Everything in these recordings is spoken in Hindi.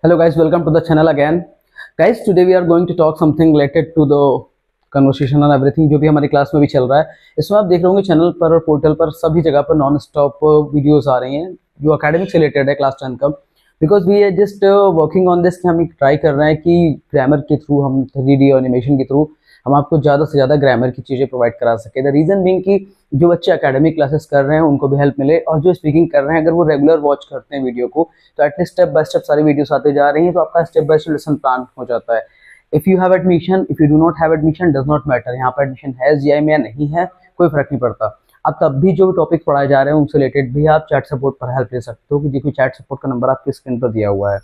Hello guys, welcome to the channel again. Guys, today we are going to talk something related to the conversation and everything जो भी हमारी क्लास में भी चल रहा है। इसमें आप देख रहे होंगे चैनल पर और पोर्टल पर सभी जगह पर नॉन स्टॉप वीडियोस आ रही हैं जो एकेडमिक से रिलेटेड है क्लास 10 का। Because we are just working on this कि हम ट्राई कर रहे हैं कि ग्रामर के थ्रू हम 3D और एनिमेशन के थ्रू हम आपको ज़्यादा से ज़्यादा ग्रामर की चीज़ें प्रोवाइड करा सके। द रीज़न बीइंग कि जो बच्चे एकेडमिक क्लासेस कर रहे हैं उनको भी हेल्प मिले, और जो स्पीकिंग कर रहे हैं अगर वो रेगुलर वॉच करते हैं वीडियो को तो एटलीस्ट स्टेप बाय स्टेप सारी वीडियोस आते जा रही हैं, तो आपका step by step lesson plan हो जाता है। If you have admission, if you do not have admission, does not matter. यहाँ पर एडमिशन है जीआई में या नहीं है कोई फर्क नहीं पड़ता। अब तब भी जो टॉपिक पढ़ाए जा रहे हैं उनसे रिलेटेड भी आप चैट सपोर्ट पर हेल्प ले सकते हो, कि देखिए चैट सपोर्ट का नंबर आपकी स्क्रीन पर दिया हुआ है।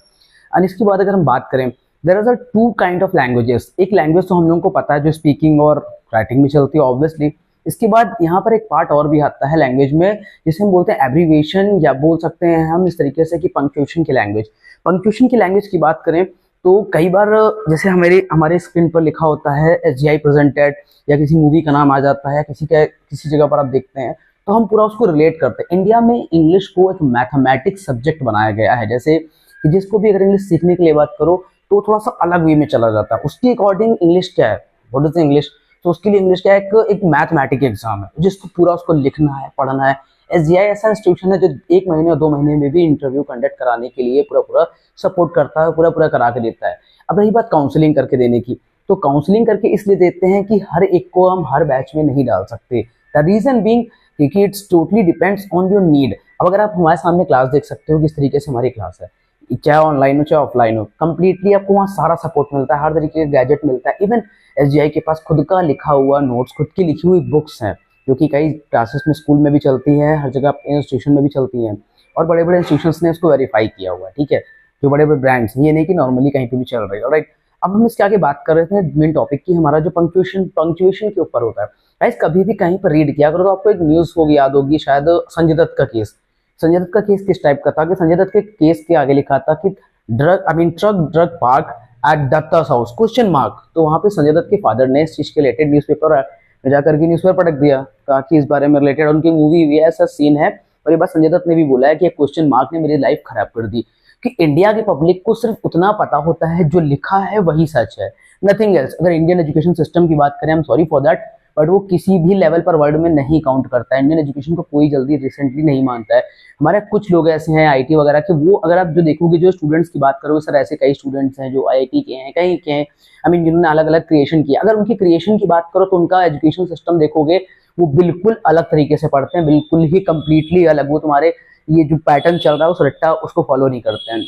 एंड इसके बाद अगर हम बात करें, there are two kind of languages. एक लैंग्वेज तो हम लोगों को पता है जो स्पीकिंग और राइटिंग में चलती है ऑब्वियसली। इसके बाद यहाँ पर एक पार्ट और भी आता है लैंग्वेज में जिसे हम बोलते हैं एब्रीविएशन, या बोल सकते हैं हम इस तरीके से कि पंक्चुएशन की लैंग्वेज। पंक्चुएशन की लैंग्वेज की बात करें तो कई बार जैसे हमारे स्क्रीन पर लिखा होता है एसजीआई प्रेजेंटेड, या किसी मूवी का नाम आ जाता है, किसी जगह पर आप देखते हैं तो हम पूरा उसको रिलेट करते हैं। इंडिया में इंग्लिश को एक मैथमेटिक्स सब्जेक्ट बनाया गया है, जैसे कि जिसको भी अगर इंग्लिश सीखने के लिए बात करो तो थोड़ा सा अलग वे में चला जाता है। उसके अकॉर्डिंग इंग्लिश क्या है, व्हाट इज इंग्लिश, तो उसके लिए इंग्लिश क्या है, एक मैथमेटिक एग्जाम है जिसको पूरा उसको लिखना है, पढ़ना है। एसजीआई ऐसा इंस्टीट्यूशन है जो 1 महीने और 2 महीने में भी इंटरव्यू कंडक्ट कराने के लिए पूरा सपोर्ट करता है, पूरा करा के देता है। अब रही बात काउंसलिंग करके देने की, तो काउंसलिंग करके इसलिए देते हैं कि हर एक को हम हर बैच में नहीं डाल सकते। द रीजन बीइंग क्योंकि it's totally depends on your need. अब अगर आप हमारे सामने क्लास देख सकते हो किस तरीके से हमारी क्लास है, चाहे ऑनलाइन हो चाहे ऑफलाइन हो, कंप्लीटली आपको वहाँ सारा सपोर्ट मिलता है, हर तरीके का गैजेट मिलता है। इवन एसजीआई के पास खुद का लिखा हुआ नोट्स, खुद की लिखी हुई बुक्स हैं जो कि कई क्लासेस में स्कूल में भी चलती हैं, हर जगह इंस्टीट्यूशन में भी चलती हैं, और बड़े बड़े इंस्टीट्यूशंस ने इसको वेरीफाई किया हुआ है। ठीक है, जो बड़े बड़े ब्रांड्स हैं, ये नहीं कि नॉर्मली कहीं पे भी चल रही है। राइट, अब हम इसके आगे बात कर रहे थे मेन टॉपिक की, हमारा जो पंक्चुएशन के ऊपर होता है। गाइस कभी भी कहीं पर रीड किया करो तो आपको एक न्यूज़ होगी, याद होगी शायद, संजय दत्त का केस। संजय दत्त का केस किस टाइप का था कि संजय दत्त के केस के आगे लिखा था कि truck park at Datta's house question mark. तो वहां पे संजय दत्त के फादर ने इस चीज के रिलेटेड न्यूज़पेपर में जाकर के न्यूज़पेपर पढ़ दिया, कहा कि इस बारे में रिलेटेड उनकी मूवी भी ऐसा सीन है। और ये बात संजय दत्त ने भी बोला है कि क्वेश्चन मार्क ने मेरी लाइफ खराब कर दी, कि इंडिया के पब्लिक को सिर्फ उतना पता होता है जो लिखा है वही सच है, नथिंग एल्स। अगर इंडियन एजुकेशन सिस्टम की बात करें, I am sorry for that, but वो किसी भी लेवल पर वर्ल्ड में नहीं काउंट करता है। इंडियन एजुकेशन को कोई जल्दी रिसेंटली नहीं मानता है। हमारे कुछ लोग ऐसे हैं आईटी वगैरह के, वो अगर आप जो देखोगे, जो स्टूडेंट्स की बात करोगे, सर ऐसे कई स्टूडेंट्स हैं जो आईआईटी के हैं, कहीं के हैं, आई मीन जिन्होंने अलग अलग क्रिएशन किया। अगर उनकी क्रिएशन की बात करो तो उनका एजुकेशन सिस्टम देखोगे वो बिल्कुल अलग तरीके से पढ़ते हैं, बिल्कुल ही कंप्लीटली अलग। वो तुम्हारे ये जो पैटर्न चल रहा है उस रट्टा उसको फॉलो नहीं करते हैं।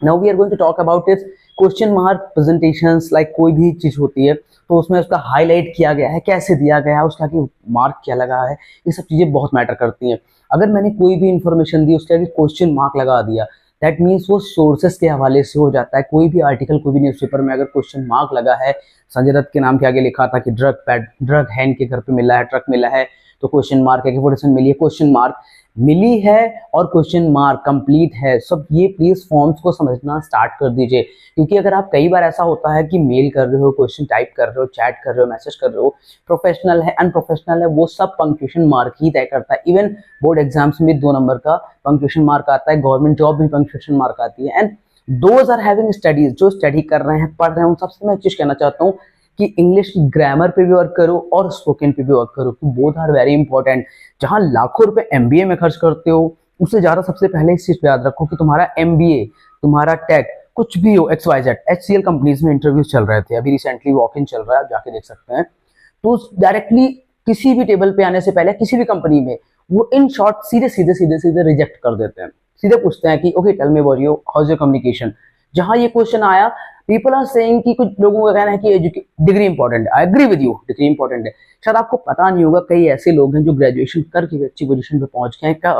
Now we are going to talk about इस क्वेश्चन मार्क प्रेजेंटेशंस। लाइक कोई भी चीज होती है तो उसमें उसका हाईलाइट किया गया है, कैसे दिया गया है, उसका मार्क क्या लगा है, ये सब चीजें बहुत मैटर करती हैं। अगर मैंने कोई भी इंफॉर्मेशन दी उसके आगे क्वेश्चन मार्क लगा दिया, दैट मीन्स वो सोर्सेस के हवाले से हो जाता है। कोई भी आर्टिकल, कोई भी न्यूज़पेपर में अगर क्वेश्चन मार्क लगा है, संजय दत्त के नाम के आगे लिखा था कि ड्रग है इनके घर पे मिला है, ट्रक मिला है, तो क्वेश्चन मार्क है कि फोटेशन मिली है, क्वेश्चन मार्क मिली है और क्वेश्चन मार्क कंप्लीट है। सब ये प्लीज फॉर्म्स को समझना स्टार्ट कर दीजिए, क्योंकि अगर आप कई बार ऐसा होता है कि मेल कर रहे हो, क्वेश्चन टाइप कर रहे हो, चैट कर रहे हो, मैसेज कर रहे हो, प्रोफेशनल है अनप्रोफेशनल है, वो सब पंक्चुएशन मार्क ही तय करता है। इवन बोर्ड एग्जाम्स में 2 नंबर का पंक्चुएशन मार्क आता है, गवर्नमेंट जॉब में पंक्चुएशन मार्क आती है। And those are having studies, जो स्टडी कर रहे हैं, पढ़ रहे हैं, उन सबसे मैं चीज कहना चाहता हूँ कि इंग्लिश की ग्रामर पे भी वर्क करो और स्पोकन पे भी वर्क करो, कि बोथ आर वेरी इंपॉर्टेंट। जहां लाखों रुपए एमबीए में खर्च करते हो, उससे ज्यादा सबसे पहले इस चीज पे याद रखो कि तुम्हारा एमबीए, तुम्हारा टेक, कुछ भी हो, XYZ, HCL कंपनीज में इंटरव्यूज चल रहे थे, अभी रिसेंटली वॉक इन चल रहा है, आप जाके देख सकते हैं। तो डायरेक्टली किसी भी टेबल पे आने से पहले किसी भी कंपनी में वो इन शॉर्ट सीधे रिजेक्ट कर देते हैं। सीधे पूछते हैं कि okay tell me about your how is your communication. जहां ये क्वेश्चन आया, पीपल आर सेइंग कि कुछ लोगों का कहना है कि डिग्री इंपॉर्टेंट है। I agree with you, degree important है। शायद आपको पता नहीं होगा, कई ऐसे लोग हैं जो ग्रेजुएशन करके भी अच्छी पोजीशन पे पहुंच गए हैं,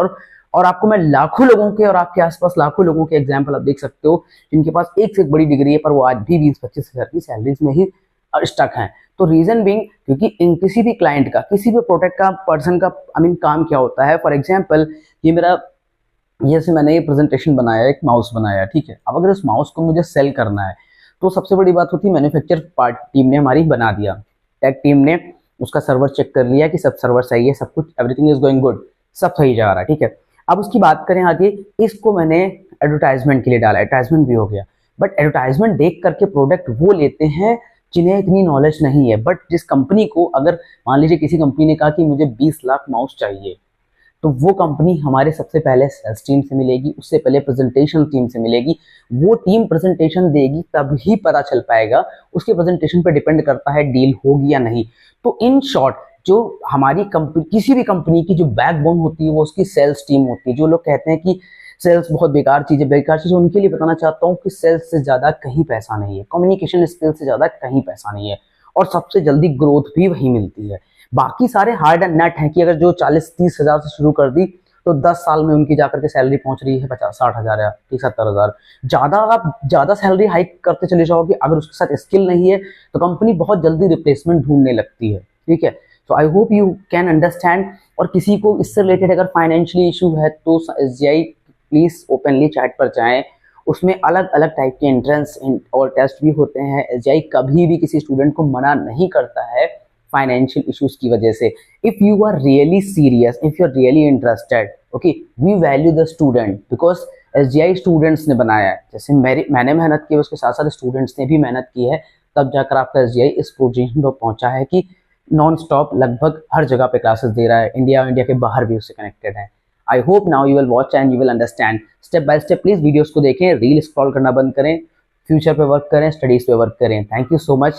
और आपको मैं लाखों लोगों के और आपके आसपास लाखों लोगों के एग्जाम्पल आप देख सकते हो जिनके पास एक से एक बड़ी डिग्री है, पर वो आज भी 20-25 हजार की सैलरीज में ही स्टक हैं। तो रीजन बीइंग क्योंकि किसी भी क्लाइंट का, किसी भी प्रोडक्ट का, पर्सन का काम क्या होता है। फॉर एग्जाम्पल जैसे मैंने ये प्रेजेंटेशन बनाया, एक माउस बनाया, ठीक है। अब अगर इस माउस को मुझे सेल करना है तो सबसे बड़ी बात होती है, मैन्युफैक्चर पार्ट टीम ने हमारी बना दिया, टेक टीम ने उसका सर्वर चेक कर लिया कि सब सर्वर सही है, सब कुछ एवरीथिंग इज गोइंग गुड, सब सही जा रहा है, ठीक है। अब उसकी बात करें आगे, इसको मैंने एडवर्टाइजमेंट के लिए डाला, एडवर्टाइजमेंट भी हो गया। बट एडवर्टाइजमेंट देख करके प्रोडक्ट वो लेते हैं जिन्हें इतनी नॉलेज नहीं है। बट जिस कंपनी को, अगर मान लीजिए किसी कंपनी ने कहा कि मुझे 20 लाख माउस चाहिए, तो वो कंपनी हमारे सबसे पहले सेल्स टीम से मिलेगी, उससे पहले प्रेजेंटेशन टीम से मिलेगी। वो टीम प्रेजेंटेशन देगी तभी पता चल पाएगा, उसके प्रेजेंटेशन पर डिपेंड करता है डील होगी या नहीं। तो इन शॉर्ट, जो हमारी कंपनी, किसी भी कंपनी की जो बैकबोन होती है वो उसकी सेल्स टीम होती है। जो लोग कहते हैं कि सेल्स बहुत बेकार चीज़ है, उनके लिए बताना चाहता हूँ कि सेल्स से ज़्यादा कहीं पैसा नहीं है, कम्युनिकेशन स्किल से ज़्यादा कहीं पैसा नहीं है, और सबसे जल्दी ग्रोथ भी वही मिलती है। बाकी सारे हार्ड एंड नेट हैं कि अगर जो 40-30 हज़ार से शुरू कर दी तो 10 साल में उनकी जाकर के सैलरी पहुंच रही है 50-60 हज़ार या 70 हज़ार। ज़्यादा आप ज़्यादा सैलरी हाइक करते चले जाओगे, अगर उसके साथ स्किल नहीं है तो कंपनी बहुत जल्दी रिप्लेसमेंट ढूंढने लगती है। ठीक है, तो I hope you can understand. और किसी को इससे रिलेटेड अगर फाइनेंशियली इशू है तो SGI प्लीज़ ओपनली चैट पर जाएँ। उसमें अलग अलग टाइप के एंट्रेंस और टेस्ट भी होते हैं। SGI कभी भी किसी स्टूडेंट को मना नहीं करता है फाइनेंशियल इश्यूज की वजह से। If you are really serious, if you are really interested, okay, we value the student, because SGI students ने बनाया है। जैसे मैंने मेहनत की है, उसके साथ साथ स्टूडेंट्स ने भी मेहनत की है, तब जाकर आपका SGI इस पोजीशन पर पहुंचा है कि नॉन स्टॉप लगभग हर जगह पे क्लासेस दे रहा है, इंडिया के बाहर भी उससे कनेक्टेड है। I hope now you will watch and you will understand step by step. Please videos को देखें, रील स्क्रॉल करना बंद करें, फ्यूचर पे वर्क करें, स्टडीज पे वर्क करें। Thank you so much.